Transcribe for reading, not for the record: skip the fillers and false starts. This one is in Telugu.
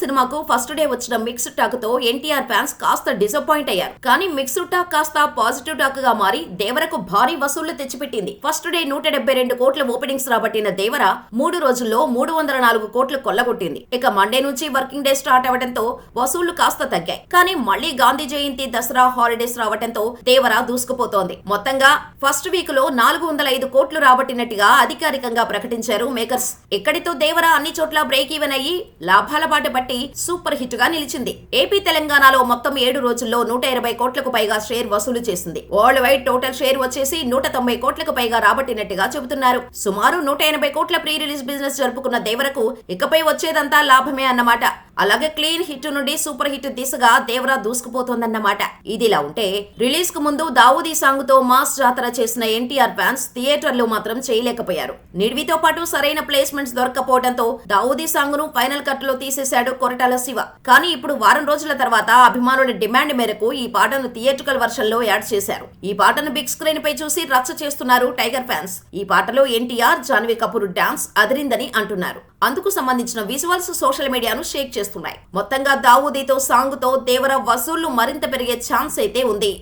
సినిమాకు ఫస్ట్ డే వచ్చిన మిక్స్డ్ టాక్ తో ఎన్టీఆర్ ఫ్యాన్స్ కాస్త డిసప్పాయింట్ అయ్యారు. కానీ మిక్స్డ్ టాక్ కాస్త పాజిటివ్ టాక్ గా మారి దేవరకు భారీ వసూళ్లు తెచ్చిపెట్టింది. ఫస్ట్ డే 172 కోట్ల ఓపెనింగ్స్ రాబట్టిన దేవర 3 రోజుల్లో 304 కోట్లు కొల్లగొట్టింది. ఇక మండే నుంచి వర్కింగ్ డే స్టార్ట్ అవడంతో వసూళ్లు కాస్త తగ్గాయి. కానీ మళ్లీ గాంధీ జయంతి, దసరా హాలిడేస్ రావడంతో దేవర దూసుకుపోతోంది. మొత్తంగా ఫస్ట్ వీక్ లో 405 కోట్లు రాబట్టినట్టుగా అధికారికంగా ప్రకటించారు మేకర్స్. ఇక్కడితో దేవర అన్ని చోట్ల బ్రేక్ ఈవెన్ అయ్యి లాభాల బాట పట్టి సూపర్ హిట్ గా నిలిచింది. ఏపీ తెలంగాణలో మొత్తం 7 రోజుల్లో 120 కోట్లకు పైగా షేర్ వసూలు చేసింది. వరల్డ్ వైడ్ టోటల్ షేర్ వచ్చేసి 190 కోట్లకు పైగా రాబట్టినట్టుగా చెబుతున్నారు. సుమారు 180 కోట్ల ప్రీ రిలీజ్ బిజినెస్ జరుపుకున్న దేవరకు ఇకపై వచ్చేదంతా లాభమే అన్నమాట. అలాగే క్లీన్ హిట్ నుండి సూపర్ హిట్ దిశగా దేవర దూసుకుపోతోందన్నమాట. ఇదిలా ఉంటే రిలీజ్ కు ముందు దావూదీ సాంగ్ తో మాస్ జాతర చేసిన ఎన్టీఆర్ ఫ్యాన్స్ థియేటర్లో మాత్రం చేయలేకపోయారు. నిడివితో పాటు సరైన ప్లేస్మెంట్స్ దొరక్కపోవడంతో దావూదీ సాంగ్ ను ఫైనల్ కట్ లో తీసేశాడు కొరటాల శివ. కానీ ఇప్పుడు వారం రోజుల తర్వాత అభిమానుల డిమాండ్ మేరకు ఈ పాటను థియేట్రికల్ వర్షన్ లో యాడ్ చేశారు. ఈ పాటను బిగ్ స్క్రీన్ పై చూసి రచ్చ చేస్తున్నారు టైగర్ ఫ్యాన్స్. ఈ పాటలో ఎన్టీఆర్, జాన్వీ కపూర్ డాన్స్ అదిరిందని అంటున్నారు. అందుకు సంబంధించిన విజువల్స్ సోషల్ మీడియాను షేక్ చేస్తున్నాయి. మొత్తంగా దావూదీతో సాంగ్ తో దేవర వసూళ్లు మరింత పెరిగే ఛాన్స్ అయితే ఉంది.